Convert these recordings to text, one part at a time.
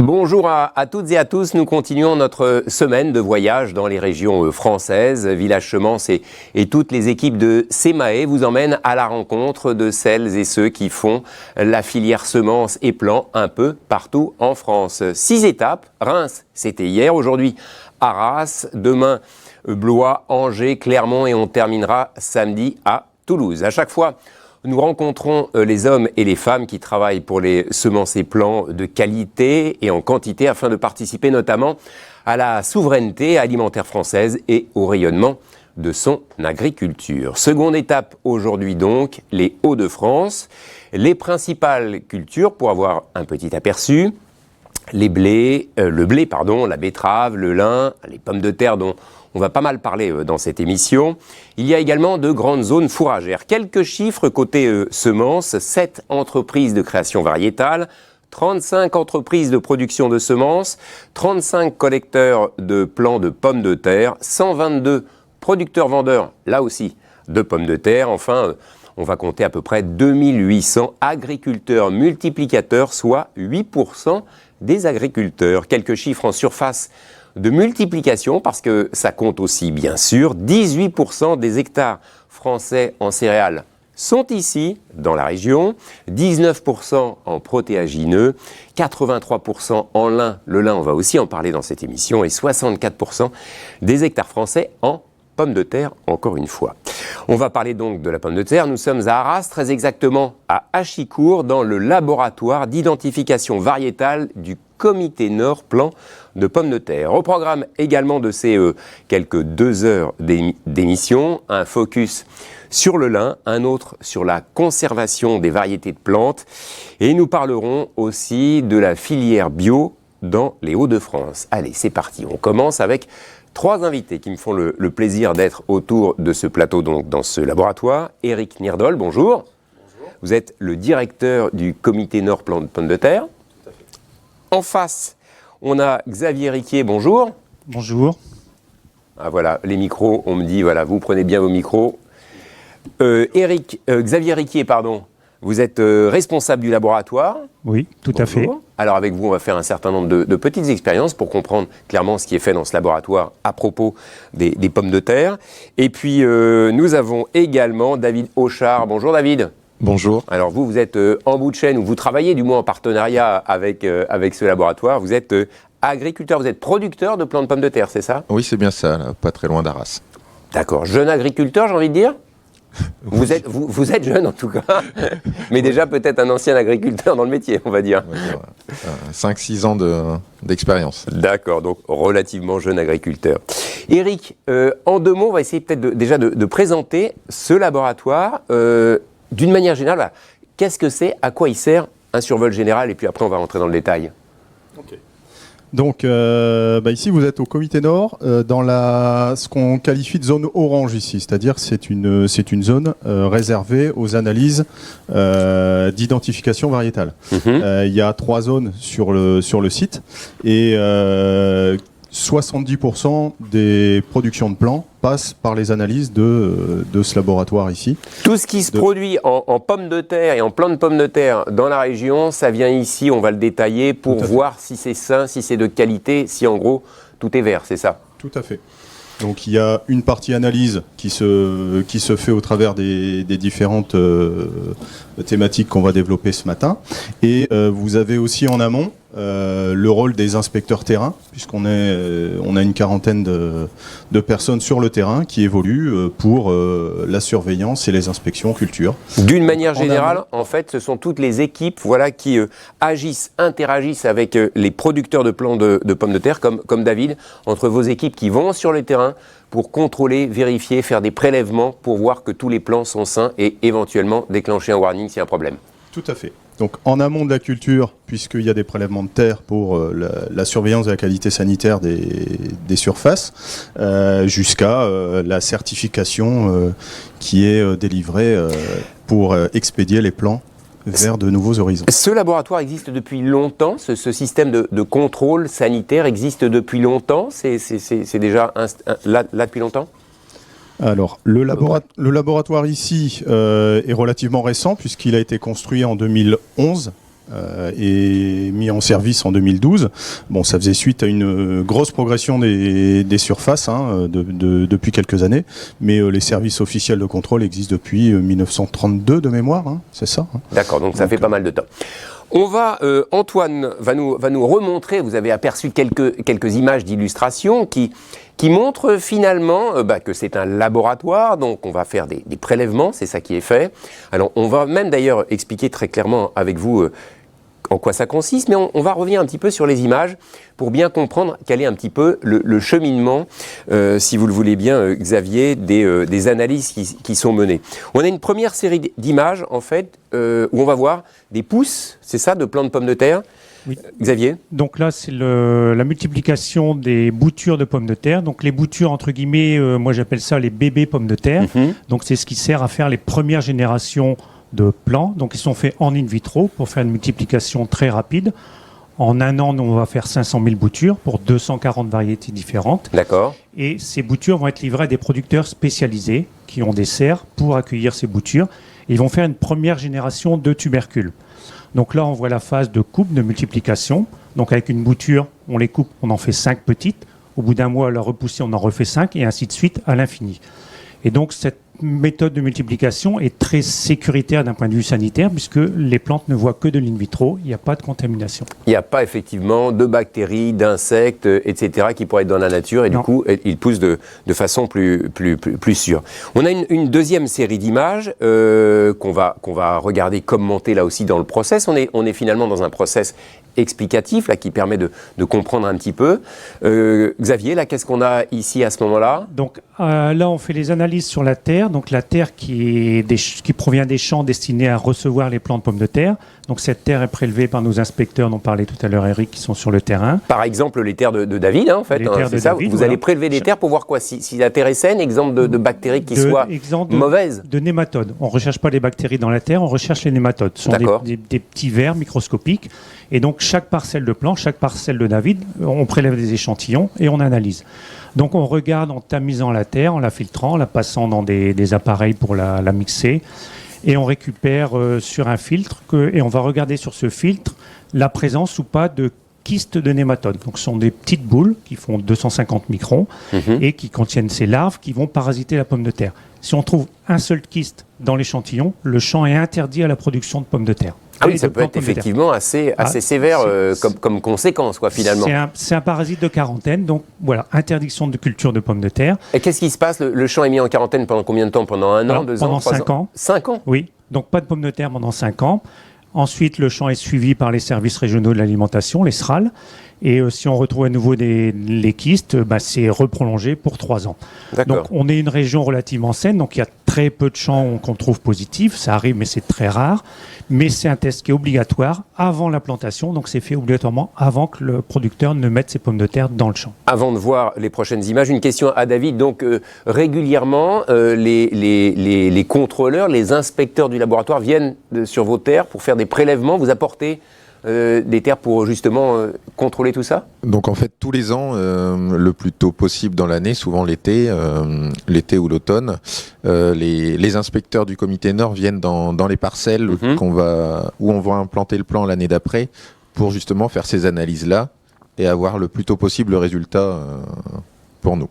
Bonjour à toutes et à tous, nous continuons notre semaine de voyage dans les régions françaises. Village Semences et toutes les équipes de SEMAE vous emmènent à la rencontre de celles et ceux qui font la filière semences et plants un peu partout en France. 6 étapes, Reims c'était hier, aujourd'hui Arras, demain Blois, Angers, Clermont et on terminera samedi à Toulouse. À chaque fois, nous rencontrons les hommes et les femmes qui travaillent pour les semences et plants de qualité et en quantité afin de participer notamment à la souveraineté alimentaire française et au rayonnement de son agriculture. Seconde étape aujourd'hui donc, les Hauts-de-France. Les principales cultures pour avoir un petit aperçu, le blé, la betterave, le lin, les pommes de terre dont on va pas mal parler dans cette émission. Il y a également de grandes zones fourragères. Quelques chiffres côté semences, 7 entreprises de création variétale, 35 entreprises de production de semences, 35 collecteurs de plants de pommes de terre, 122 producteurs-vendeurs, là aussi, de pommes de terre. Enfin, on va compter à peu près 2800 agriculteurs multiplicateurs, soit 8% des agriculteurs. Quelques chiffres en surface de multiplication, parce que ça compte aussi, bien sûr, 18% des hectares français en céréales sont ici, dans la région, 19% en protéagineux, 83% en lin, le lin, on va aussi en parler dans cette émission, et 64% des hectares français en pommes de terre, encore une fois. On va parler donc de la pomme de terre. Nous sommes à Arras, très exactement à Achicourt, dans le laboratoire d'identification variétale du Comité Nord Plan de pommes de terre. Au programme également de ces quelques 2 heures d'émission, un focus sur le lin, un autre sur la conservation des variétés de plantes. Et nous parlerons aussi de la filière bio dans les Hauts-de-France. Allez, c'est parti. On commence avec 3 invités qui me font le plaisir d'être autour de ce plateau, donc dans ce laboratoire. Éric Nirdol, bonjour. Bonjour. Vous êtes le directeur du Comité Nord Plan de pommes de terre. Tout à fait. En face, on a Xavier Riquier, bonjour. Bonjour. Ah voilà, les micros, on me dit, voilà, vous prenez bien vos micros. Xavier Riquier, pardon, vous êtes responsable du laboratoire. Oui, tout à fait. Alors avec vous, on va faire un certain nombre de petites expériences pour comprendre clairement ce qui est fait dans ce laboratoire à propos des pommes de terre. Et puis, nous avons également David Auchard. Bonjour David. Bonjour. Alors vous êtes en bout de chaîne, ou vous travaillez du moins en partenariat avec ce laboratoire. Vous êtes agriculteur, vous êtes producteur de plants de pommes de terre, c'est ça? Oui, c'est bien ça, là, pas très loin d'Arras. D'accord. Jeune agriculteur, j'ai envie de dire? Vous êtes jeune en tout cas, mais déjà peut-être un ancien agriculteur dans le métier, on va dire. 5-6 ans d'expérience. D'accord, donc relativement jeune agriculteur. Éric, en 2 mots, on va essayer peut-être déjà de présenter ce laboratoire. D'une manière générale, qu'est-ce que c'est, à quoi il sert, un survol général, et puis après on va rentrer dans le détail. Ok. Donc ici vous êtes au Comité Nord dans ce qu'on qualifie de zone orange ici, c'est-à-dire que c'est une zone réservée aux analyses d'identification variétale. Il y a 3 zones sur le site et 70% des productions de plants passent par les analyses de ce laboratoire ici. Tout ce qui se produit en pommes de terre et en plants de pommes de terre dans la région, ça vient ici, on va le détailler pour voir si c'est sain, si c'est de qualité, si en gros tout est vert, c'est ça? Tout à fait. Donc il y a une partie analyse qui se fait au travers des différentes thématiques qu'on va développer ce matin. Et vous avez aussi en amont le rôle des inspecteurs terrain, puisqu'on a une quarantaine de personnes sur le terrain qui évoluent pour la surveillance et les inspections culture. D'une manière générale, en fait, ce sont toutes les équipes qui interagissent avec les producteurs de plants de pommes de terre, comme David, entre vos équipes qui vont sur le terrain pour contrôler, vérifier, faire des prélèvements pour voir que tous les plants sont sains et éventuellement déclencher un warning s'il y a un problème. Tout à fait. Donc en amont de la culture, puisqu'il y a des prélèvements de terre pour la surveillance de la qualité sanitaire des surfaces, jusqu'à la certification qui est délivrée pour expédier les plants vers de nouveaux horizons. Ce laboratoire existe depuis longtemps, ce système de contrôle sanitaire existe depuis longtemps, c'est déjà là depuis longtemps? Alors, le laboratoire ici est relativement récent puisqu'il a été construit en 2011 et mis en service en 2012. Bon, ça faisait suite à une grosse progression des surfaces depuis quelques années, mais les services officiels de contrôle existent depuis 1932 de mémoire, c'est ça. D'accord, donc ça fait pas mal de temps. On va, Antoine va nous remontrer, vous avez aperçu quelques images d'illustration qui montrent finalement que c'est un laboratoire, donc on va faire des prélèvements, c'est ça qui est fait. Alors on va même d'ailleurs expliquer très clairement avec vous en quoi ça consiste, mais on va revenir un petit peu sur les images pour bien comprendre quel est un petit peu le cheminement, si vous le voulez bien, Xavier, des analyses qui sont menées. On a une première série d'images, en fait, où on va voir des pousses, c'est ça, de plants de pommes de terre. Oui. Xavier? Donc là, c'est la multiplication des boutures de pommes de terre. Donc les boutures, entre guillemets, moi j'appelle ça les bébés pommes de terre. Donc c'est ce qui sert à faire les premières générations de plants. Donc ils sont faits en in vitro pour faire une multiplication très rapide. En un an, on va faire 500 000 boutures pour 240 variétés différentes. D'accord. Et ces boutures vont être livrées à des producteurs spécialisés qui ont des serres pour accueillir ces boutures. Ils vont faire une première génération de tubercules. Donc là, on voit la phase de coupe, de multiplication. Donc avec une bouture, on les coupe, on en fait 5 petites. Au bout d'un mois, à la repoussée, on en refait 5 et ainsi de suite à l'infini. Et donc cette méthode de multiplication est très sécuritaire d'un point de vue sanitaire puisque les plantes ne voient que de l'in vitro, il n'y a pas de contamination. Il n'y a pas effectivement de bactéries, d'insectes, etc. qui pourraient être dans la nature et Non. du coup, ils poussent de façon plus sûre. On a une deuxième série d'images qu'on va regarder commenter là aussi dans le process. On est finalement dans un process explicatif là, qui permet de comprendre un petit peu. Xavier, là, qu'est-ce qu'on a ici à ce moment-là? Donc là, on fait les analyses sur la terre. Donc la terre qui provient des champs destinés à recevoir les plants de pommes de terre. Donc cette terre est prélevée par nos inspecteurs dont parlait tout à l'heure Eric, qui sont sur le terrain. Par exemple, les terres de David, en fait. Les terres de ça. David, Vous voilà. allez prélever des terres pour voir quoi? Si la terre est saine, exemple de bactéries qui soient mauvaises. De nématodes. On ne recherche pas les bactéries dans la terre, on recherche les nématodes. Ce sont des petits vers microscopiques. Et donc chaque parcelle de plant, chaque parcelle de David, on prélève des échantillons et on analyse. Donc on regarde en tamisant la terre, en la filtrant, en la passant dans des appareils pour la mixer. Et on récupère sur un filtre et on va regarder sur ce filtre la présence ou pas de kystes de nématodes. Donc ce sont des petites boules qui font 250 microns et qui contiennent ces larves qui vont parasiter la pomme de terre. Si on trouve un seul kyste dans l'échantillon, le champ est interdit à la production de pommes de terre. Ah oui, ça peut être effectivement assez sévère comme conséquence, quoi, finalement. C'est un parasite de quarantaine, donc voilà, interdiction de culture de pommes de terre. Et qu'est-ce qui se passe? Le champ est mis en quarantaine pendant combien de temps? Pendant un an, 2 ans, pendant 3 5 ans. 5 ans? Oui, donc pas de pommes de terre pendant 5 ans. Ensuite, le champ est suivi par les services régionaux de l'alimentation, les SRAL. Et si on retrouve à nouveau les kystes, c'est reprolongé pour 3 ans. Donc on est une région relativement saine, donc il y a très peu de champs qu'on trouve positifs, ça arrive mais c'est très rare. Mais c'est un test qui est obligatoire avant la plantation, donc c'est fait obligatoirement avant que le producteur ne mette ses pommes de terre dans le champ. Avant de voir les prochaines images, une question à David. Donc régulièrement, les contrôleurs, les inspecteurs du laboratoire viennent sur vos terres pour faire des prélèvements, vous apportez des terres pour justement contrôler tout ça? Donc en fait tous les ans, le plus tôt possible dans l'année, souvent l'été ou l'automne, les inspecteurs du comité Nord viennent dans les parcelles où on va implanter le plan l'année d'après pour justement faire ces analyses-là et avoir le plus tôt possible le résultat pour nous.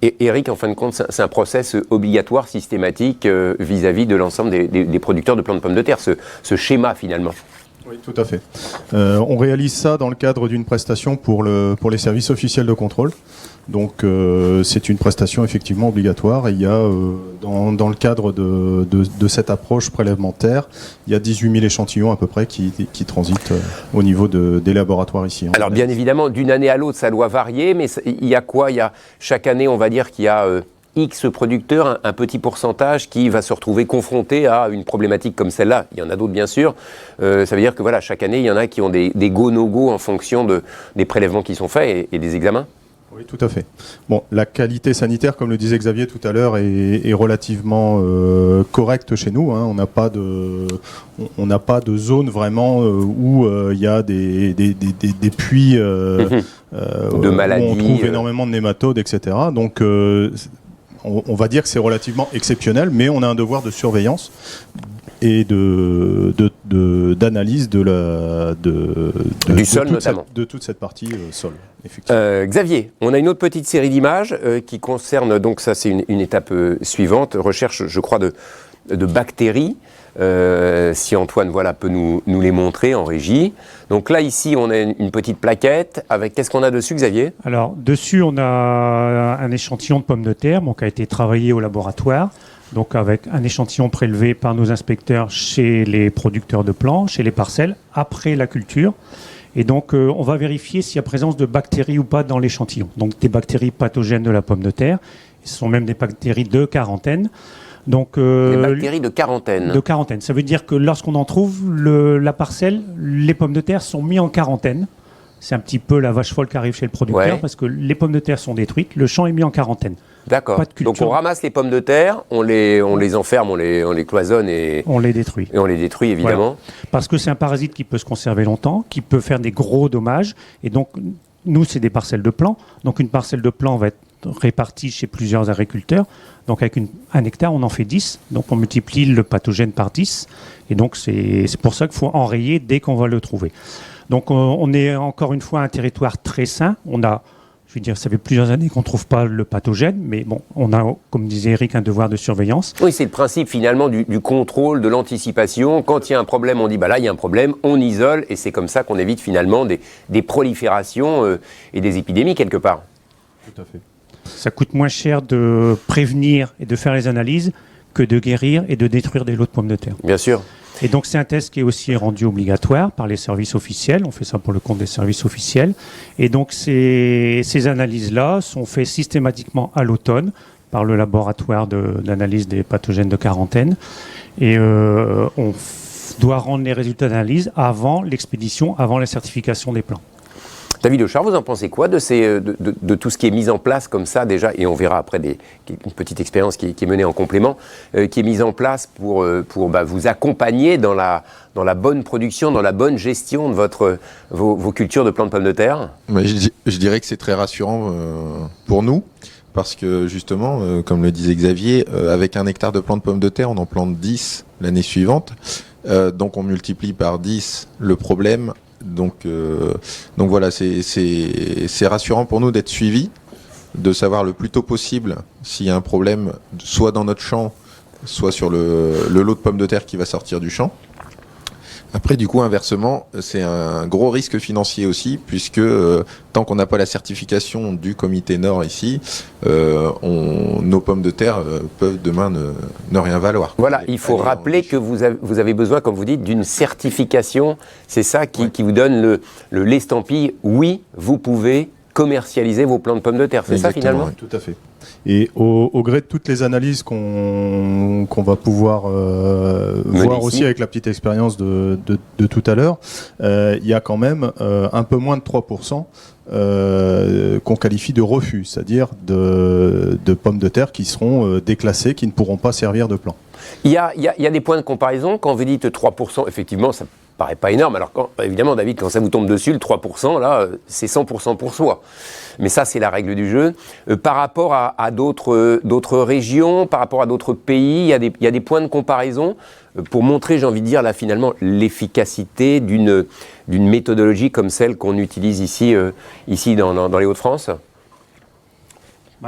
Et Eric, en fin de compte, c'est un process obligatoire, systématique vis-à-vis de l'ensemble des producteurs de plants de pommes de terre, ce schéma finalement. Oui, tout à fait. On réalise ça dans le cadre d'une prestation pour les services officiels de contrôle. Donc c'est une prestation effectivement obligatoire. Et il y a dans le cadre de cette approche prélèvement de terre, il y a 18 000 échantillons à peu près qui transitent au niveau des laboratoires ici. Alors bien évidemment, d'une année à l'autre, ça doit varier, mais il y a quoi? Chaque année, on va dire qu'il y a X producteurs, un petit pourcentage qui va se retrouver confronté à une problématique comme celle-là. Il y en a d'autres, bien sûr. Ça veut dire que voilà, chaque année, il y en a qui ont des go, no-go en fonction des prélèvements qui sont faits et des examens. Oui, tout à fait. Bon, la qualité sanitaire, comme le disait Xavier tout à l'heure, est relativement correcte chez nous. Hein. On n'a pas de zone vraiment où il y a des puits de maladies, où on trouve énormément de nématodes, etc. Donc, on va dire que c'est relativement exceptionnel, mais on a un devoir de surveillance et d'analyse du sol notamment. De toute cette partie sol. Xavier, on a une autre petite série d'images qui concerne, donc ça c'est une étape suivante, recherche je crois de bactéries. Si Antoine peut nous les montrer en régie. Donc là ici on a une petite plaquette avec, qu'est-ce qu'on a dessus Xavier? Alors dessus on a un échantillon de pommes de terre qui a été travaillé au laboratoire. Donc avec un échantillon prélevé par nos inspecteurs chez les producteurs de plants, chez les parcelles, après la culture. Et donc on va vérifier s'il y a présence de bactéries ou pas dans l'échantillon. Donc des bactéries pathogènes de la pomme de terre. Ce sont même des bactéries de quarantaine. Donc, des bactéries de quarantaine. De quarantaine. Ça veut dire que lorsqu'on en trouve, la parcelle, les pommes de terre sont mises en quarantaine. C'est un petit peu la vache folle qui arrive chez le producteur parce que les pommes de terre sont détruites, le champ est mis en quarantaine. D'accord. Donc on ramasse les pommes de terre, on les enferme, on les cloisonne et on les détruit. Et on les détruit évidemment. Voilà. Parce que c'est un parasite qui peut se conserver longtemps, qui peut faire des gros dommages. Et donc nous c'est des parcelles de plants. Donc une parcelle de plants va être répartie chez plusieurs agriculteurs. Donc avec un hectare on en fait 10. Donc on multiplie le pathogène par 10. Et donc c'est pour ça qu'il faut enrayer dès qu'on va le trouver. Donc on est encore une fois un territoire très sain. On a, je veux dire, ça fait plusieurs années qu'on ne trouve pas le pathogène, mais bon, on a, comme disait Eric, un devoir de surveillance. Oui, c'est le principe finalement du contrôle, de l'anticipation. Quand il y a un problème, on dit là il y a un problème, on isole, et c'est comme ça qu'on évite finalement des proliférations et des épidémies quelque part. Tout à fait. Ça coûte moins cher de prévenir et de faire les analyses que de guérir et de détruire des lots de pommes de terre. Bien sûr. Et donc c'est un test qui est aussi rendu obligatoire par les services officiels. On fait ça pour le compte des services officiels. Et donc ces analyses-là sont faites systématiquement à l'automne par le laboratoire d'analyse des pathogènes de quarantaine. Et on doit rendre les résultats d'analyse avant l'expédition, avant la certification des plants. David Auchard, vous en pensez quoi de tout ce qui est mis en place comme ça déjà, et on verra après une petite expérience qui est menée en complément, qui est mise en place pour vous accompagner dans la bonne production, dans la bonne gestion de vos cultures de plants de pommes de terre? Je dirais que c'est très rassurant pour nous, parce que justement, comme le disait Xavier, avec un hectare de plants de pommes de terre, on en plante 10 l'année suivante, donc on multiplie par 10 le problème. Donc voilà, c'est rassurant pour nous d'être suivis, de savoir le plus tôt possible s'il y a un problème, soit dans notre champ, soit sur le lot de pommes de terre qui va sortir du champ. Après, du coup, inversement, c'est un gros risque financier aussi, puisque tant qu'on n'a pas la certification du comité Nord ici, nos pommes de terre peuvent demain ne rien valoir. Voilà, il faut rappeler que vous avez besoin, comme vous dites, d'une certification. C'est ça qui vous donne l'estampille. Oui, vous pouvez commercialiser vos plants de pommes de terre. C'est ça finalement? Oui, tout à fait. Et au gré de toutes les analyses qu'on va pouvoir voir aussi avec la petite expérience de tout à l'heure, il y a quand même un peu moins de 3% qu'on qualifie de refus, c'est-à-dire de pommes de terre qui seront déclassées, qui ne pourront pas servir de plant. Il y a des points de comparaison. Quand vous dites 3%, effectivement, ça paraît pas énorme. Alors évidemment, David, quand ça vous tombe dessus, le 3%, là, c'est 100% pour soi. Mais ça, c'est la règle du jeu. Par rapport à d'autres régions, par rapport à d'autres pays, il y a des points de comparaison pour montrer, j'ai envie de dire, là, finalement, l'efficacité d'une méthodologie comme celle qu'on utilise ici dans les Hauts-de-France.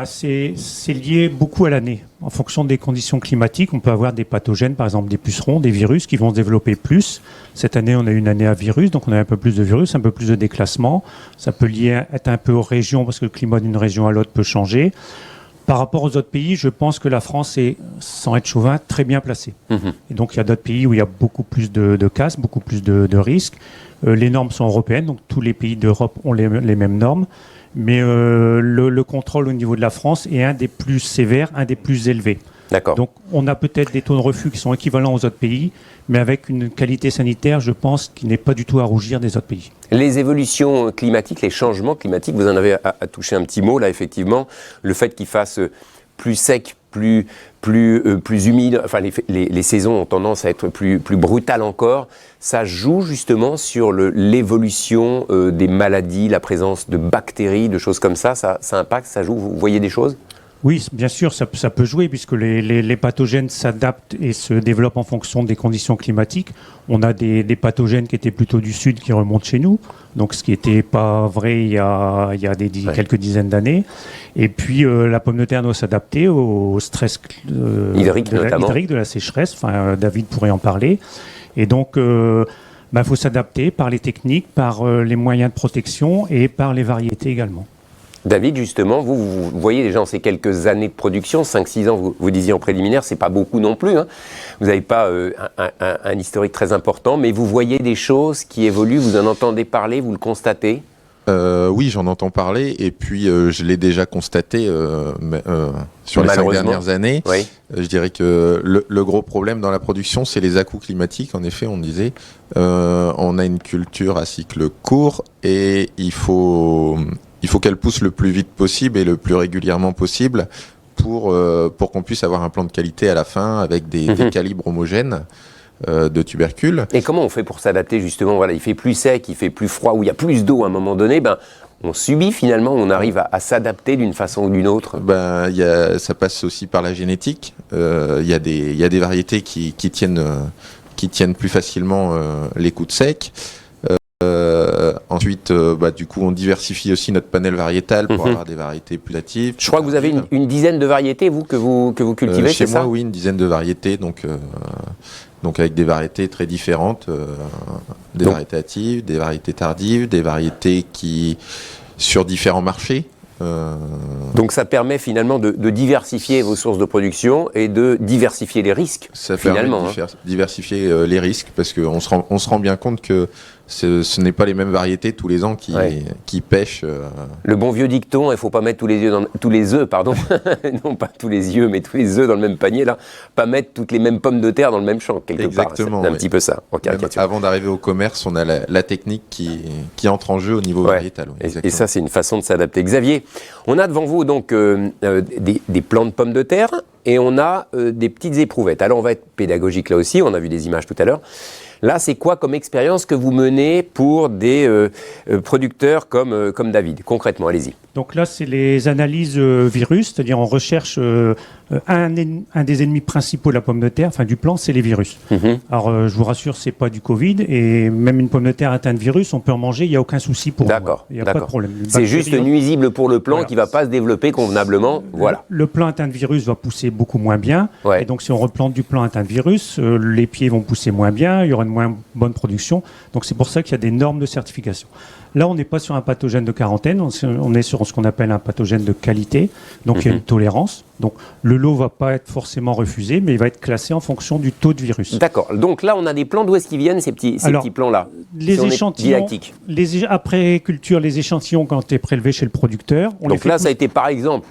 C'est lié beaucoup à l'année. En fonction des conditions climatiques, on peut avoir des pathogènes, par exemple des pucerons, des virus qui vont se développer plus. Cette année, on a une année à virus, donc on a un peu plus de virus, un peu plus de déclassement. Ça peut être un peu aux régions, parce que le climat d'une région à l'autre peut changer. Par rapport aux autres pays, je pense que la France est, sans être chauvin, très bien placée. Et donc il y a d'autres pays où il y a beaucoup plus de casse, beaucoup plus de risques. Les normes sont européennes, donc tous les pays d'Europe ont les mêmes normes. mais le contrôle au niveau de la France est un des plus sévères, un des plus élevés. D'accord. Donc on a peut-être des taux de refus qui sont équivalents aux autres pays, mais avec une qualité sanitaire, je pense, qui n'est pas du tout à rougir des autres pays. Les évolutions climatiques, les changements climatiques, vous en avez à toucher un petit mot là, effectivement. Le fait qu'il fasse plus sec, plus humide, enfin les saisons ont tendance à être plus brutales encore, ça joue justement sur l'évolution des maladies, la présence de bactéries, de choses comme ça impacte, ça joue, vous voyez des choses ? Oui, bien sûr, ça peut jouer puisque les pathogènes s'adaptent et se développent en fonction des conditions climatiques. On a des pathogènes qui étaient plutôt du sud qui remontent chez nous, donc ce qui n'était pas vrai il y a quelques dizaines d'années. Et puis la pomme de terre doit s'adapter au stress hydrique, de la sécheresse. Enfin, David pourrait en parler. Et donc, faut s'adapter par les techniques, par les moyens de protection et par les variétés également. David, justement, vous voyez déjà en ces quelques années de production, 5-6 ans, vous disiez en préliminaire, c'est pas beaucoup non plus. Hein. Vous n'avez pas un historique très important, mais vous voyez des choses qui évoluent, vous en entendez parler, vous le constatez ? Oui, j'en entends parler, et puis je l'ai déjà constaté sur les 5 dernières années. Oui. Je dirais que le gros problème dans la production, c'est les à-coups climatiques. En effet, on disait, on a une culture à cycle court, et il faut qu'elle pousse le plus vite possible et le plus régulièrement possible pour qu'on puisse avoir un plan de qualité à la fin avec des calibres homogènes de tubercules. Et comment on fait pour s'adapter justement ? Voilà, il fait plus sec, il fait plus froid, ou il y a plus d'eau à un moment donné, on subit finalement, on arrive à s'adapter d'une façon ou d'une autre. Ça passe aussi par la génétique. Il y a des variétés qui tiennent plus facilement les coups de sec. Ensuite, du coup, on diversifie aussi notre panel variétal pour avoir des variétés plus natives. Je crois que vous avez une dizaine de variétés, vous, que vous cultivez, chez c'est moi, ça ? Oui, une dizaine de variétés, donc avec des variétés très différentes, des variétés hâtives, des variétés tardives, des variétés qui sur différents marchés. Donc ça permet finalement de diversifier vos sources de production et de diversifier les risques. Ça permet de diversifier les risques, parce qu'on se rend bien compte que ce n'est pas les mêmes variétés tous les ans qui pêchent. Le bon vieux dicton, il ne faut pas mettre tous les œufs, non pas tous les yeux, mais tous les œufs dans le même panier, là. Pas mettre toutes les mêmes pommes de terre dans le même champ, quelque Exactement, part. C'est un petit peu ça, en caricature. Avant d'arriver au commerce, on a la technique qui entre en jeu au niveau variétal. Et ça, c'est une façon de s'adapter. Xavier, on a devant vous donc des plants de pommes de terre et on a des petites éprouvettes. Alors, on va être pédagogique là aussi, on a vu des images tout à l'heure. Là, c'est quoi comme expérience que vous menez pour des producteurs comme David ? Concrètement, allez-y. Donc là, c'est les analyses virus, c'est-à-dire on recherche un des ennemis principaux de la pomme de terre, enfin du plant, c'est les virus. Alors, je vous rassure, c'est pas du Covid, et même une pomme de terre atteinte de virus, on peut en manger, il n'y a aucun souci pour D'accord. Il n'y a pas de problème. C'est juste nuisible pour le plant qui ne va pas se développer convenablement. Voilà. Le plant atteint de virus va pousser beaucoup moins bien, et donc si on replante du plant atteint de virus, les pieds vont pousser moins bien, il y aura une moins bonne production. Donc c'est pour ça qu'il y a des normes de certification. Là, on n'est pas sur un pathogène de quarantaine, on est sur ce qu'on appelle un pathogène de qualité. Donc il y a une tolérance. Donc le lot ne va pas être forcément refusé, mais il va être classé en fonction du taux de virus. D'accord. Donc là, on a des plants, d'où est-ce qu'ils viennent ces petits plants-là ? Les échantillons, après culture, les échantillons quand tu es prélevé chez le producteur. Donc là, ça a été par exemple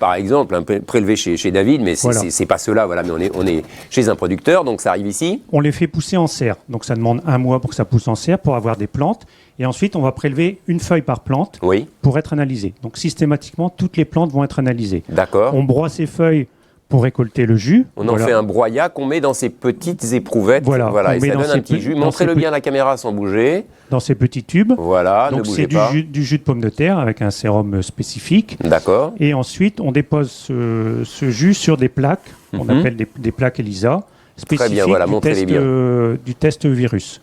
prélevé chez David, mais c'est pas cela, voilà, mais on est chez un producteur, donc ça arrive ici. On les fait pousser en serre. Donc ça demande 1 mois pour que ça pousse en serre, pour avoir des plantes. Et ensuite, on va prélever une feuille par plante pour être analysée. Donc systématiquement, toutes les plantes vont être analysées. D'accord. On broie ces feuilles pour récolter le jus. On en fait un broyat qu'on met dans ces petites éprouvettes. Voilà, et ça donne un petit jus. Montrez-le bien à la caméra sans bouger. Dans ces petits tubes. Voilà, donc ne bougez pas. C'est du jus de pomme de terre avec un sérum spécifique. D'accord. Et ensuite, on dépose ce jus sur des plaques, qu'on appelle des plaques ELISA, spécifiques. Très bien, voilà, montrez-les bien. Du test virus.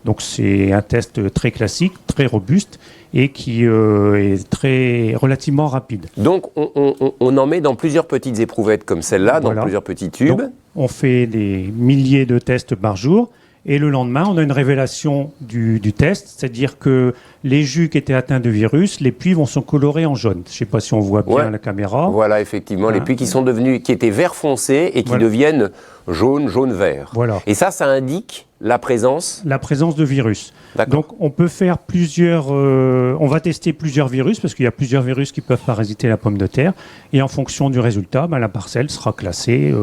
Donc c'est un test très classique, très robuste et qui est relativement rapide. Donc on en met dans plusieurs petites éprouvettes comme celle-là, dans plusieurs petits tubes. Donc, on fait des milliers de tests par jour et le lendemain on a une révélation du test, c'est-à-dire que les jus qui étaient atteints de virus, les puits vont se colorer en jaune. Je ne sais pas si on voit bien à la caméra. Voilà, effectivement, les puits qui étaient vert foncé et qui deviennent jaune-vert. Voilà. Et ça indique la présence de virus. Donc on peut faire on va tester plusieurs virus parce qu'il y a plusieurs virus qui peuvent parasiter la pomme de terre et en fonction du résultat, la parcelle sera classée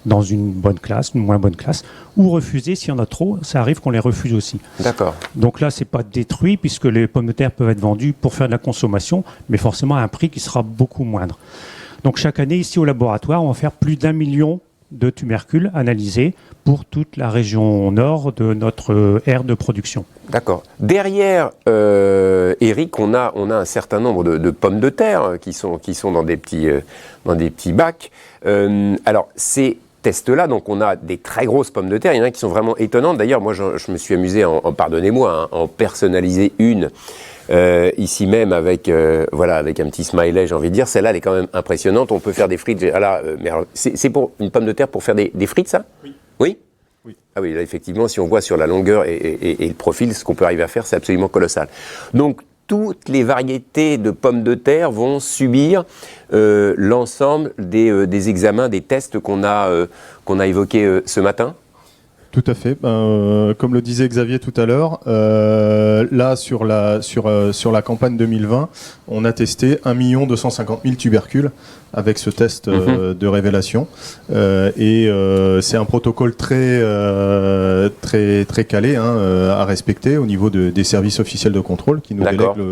dans une bonne classe, une moins bonne classe, ou refusée s'il y en a trop, ça arrive qu'on les refuse aussi. D'accord. Donc là, c'est pas détruit puisque les pommes de terre peuvent être vendues pour faire de la consommation, mais forcément à un prix qui sera beaucoup moindre. Donc chaque année, ici au laboratoire, on va faire plus d'1 million de tubercules analysés pour toute la région nord de notre aire de production. D'accord. Derrière, Eric, on a un certain nombre de pommes de terre qui sont dans des petits bacs. Alors, ces tests-là, donc on a des très grosses pommes de terre, il y en a qui sont vraiment étonnantes. D'ailleurs, moi, je me suis amusé, pardonnez-moi, en personnaliser une ici même avec un petit smiley, j'ai envie de dire. Celle-là, elle est quand même impressionnante. On peut faire des frites. Mais alors, c'est pour une pomme de terre pour faire des frites, ça ? Oui. Oui ? Oui. Ah oui, là, effectivement, si on voit sur la longueur et le profil, ce qu'on peut arriver à faire, c'est absolument colossal. Donc, toutes les variétés de pommes de terre vont subir l'ensemble des examens, des tests qu'on a évoqués ce matin. Tout à fait. Comme le disait Xavier tout à l'heure, là sur la campagne 2020, on a testé 1 250 000 tubercules avec ce test de révélation. C'est un protocole très calé à respecter au niveau des services officiels de contrôle qui nous délèguent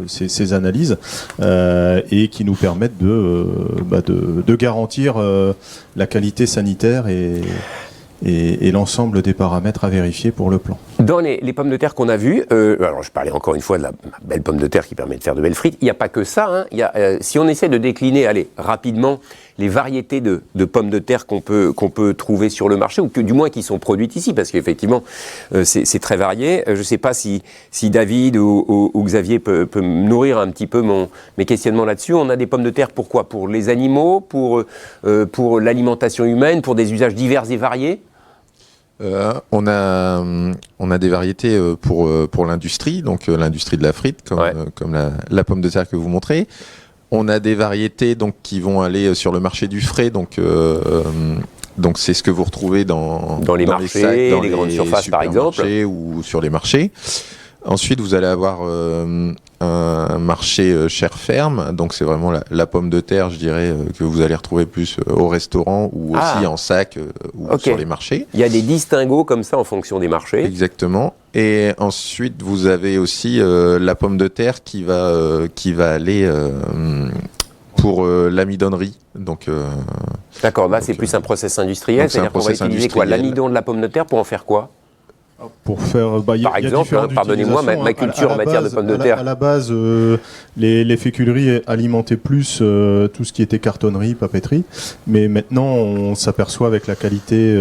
ces analyses et qui nous permettent de garantir la qualité sanitaire et l'ensemble des paramètres à vérifier pour le plan. Dans les pommes de terre qu'on a vues, alors je parlais encore une fois de la belle pomme de terre qui permet de faire de belles frites, il n'y a pas que ça. Si on essaie de décliner, rapidement, les variétés de pommes de terre qu'on peut trouver sur le marché, ou que du moins qui sont produites ici, parce qu'effectivement, c'est très varié. Je ne sais pas si David ou Xavier peut me nourrir un petit peu mes questionnements là-dessus. On a des pommes de terre pour quoi ? Pour les animaux, pour l'alimentation humaine, pour des usages divers et variés ? On a des variétés pour l'industrie, donc l'industrie de la frite, comme la pomme de terre que vous montrez. On a des variétés qui vont aller sur le marché du frais, donc c'est ce que vous retrouvez dans les marchés, sacs, dans les grandes surfaces par exemple, ou sur les marchés. Ensuite, vous allez avoir un marché chair ferme, donc c'est vraiment la pomme de terre, je dirais, que vous allez retrouver plus au restaurant ou aussi en sac ou sur les marchés. Il y a des distinguos comme ça en fonction des marchés. Exactement. Et ensuite, vous avez aussi la pomme de terre qui va aller pour l'amidonnerie. D'accord, là c'est plus un process industriel, c'est-à-dire qu'on va utiliser quoi ? L'amidon de la pomme de terre pour en faire quoi ? Pour faire, par exemple, pardonnez-moi, ma culture en matière de pommes de terre. À la base, les féculeries alimentaient plus tout ce qui était cartonnerie, papeterie. Mais maintenant, on s'aperçoit avec la qualité,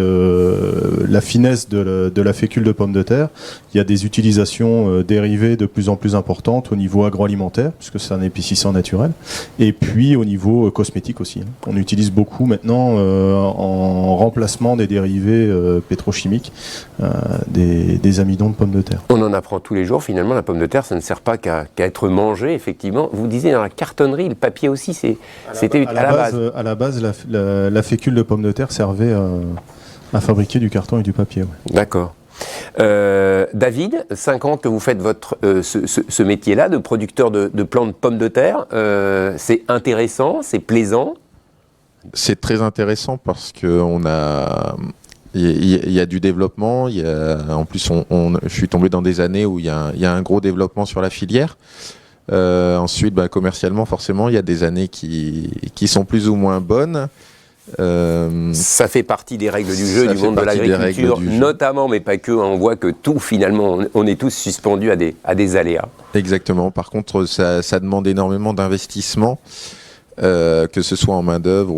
la finesse de la fécule de pomme de terre, il y a des utilisations dérivées de plus en plus importantes au niveau agroalimentaire, puisque c'est un épicissant naturel. Et puis au niveau cosmétique aussi. On utilise beaucoup maintenant en remplacement des dérivés pétrochimiques, des amidons de pommes de terre. On en apprend tous les jours, finalement, la pomme de terre, ça ne sert pas qu'à être mangée, effectivement. Vous disiez dans la cartonnerie, le papier aussi, c'était à la base. À la base, la fécule de pomme de terre servait à fabriquer du carton et du papier. Ouais. D'accord. David, 5 ans que vous faites ce métier-là, de producteur de plants de pommes de terre, c'est intéressant, c'est plaisant. C'est très intéressant parce qu'on a... Il y a du développement, en plus je suis tombé dans des années où il y a un gros développement sur la filière. Ensuite, commercialement, forcément, il y a des années qui sont plus ou moins bonnes. Ça fait partie des règles du jeu, du monde de l'agriculture, notamment, mais pas que. On voit que tout, finalement, on est tous suspendus à des aléas. Exactement. Par contre, ça demande énormément d'investissement. Que ce soit en main-d'œuvre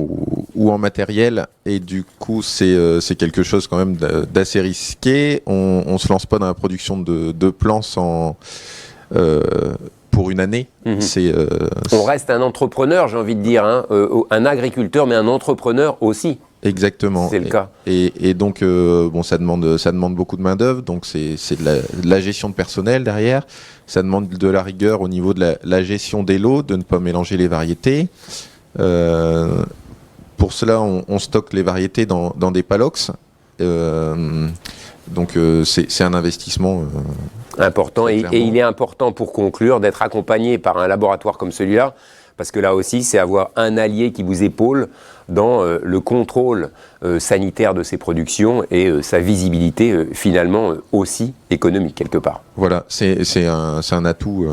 ou en matériel, et du coup c'est quelque chose quand même d'assez risqué. On se lance pas dans la production de plants pour une année. On reste un entrepreneur, j'ai envie de dire, un agriculteur, mais un entrepreneur aussi. Exactement. C'est le cas. Et donc, ça demande beaucoup de main-d'œuvre, donc c'est de la gestion de personnel derrière. Ça demande de la rigueur au niveau de la gestion des lots, de ne pas mélanger les variétés. Pour cela, on stocke les variétés dans des palox. Donc c'est un investissement important. Et il est important, pour conclure, d'être accompagné par un laboratoire comme celui-là, parce que là aussi, c'est avoir un allié qui vous épaule dans le contrôle sanitaire de ces productions et sa visibilité finalement aussi économique quelque part. Voilà, c'est un atout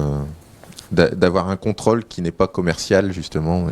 d'avoir un contrôle qui n'est pas commercial justement,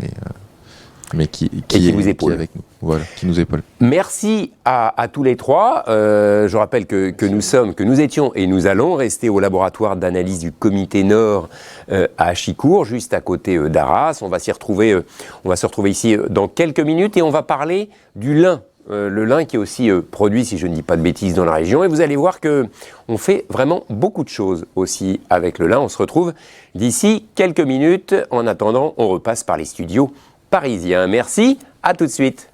mais qui vous épaule. Qui est avec nous. Voilà, qui nous épaule. Merci à tous les trois. Je rappelle que nous étions et nous allons rester au laboratoire d'analyse du Comité Nord à Achicourt, juste à côté d'Arras. On va se retrouver ici dans quelques minutes et on va parler du lin. Le lin qui est aussi produit, si je ne dis pas de bêtises, dans la région. Et vous allez voir qu'on fait vraiment beaucoup de choses aussi avec le lin. On se retrouve d'ici quelques minutes. En attendant, on repasse par les studios parisiens. Merci, à tout de suite.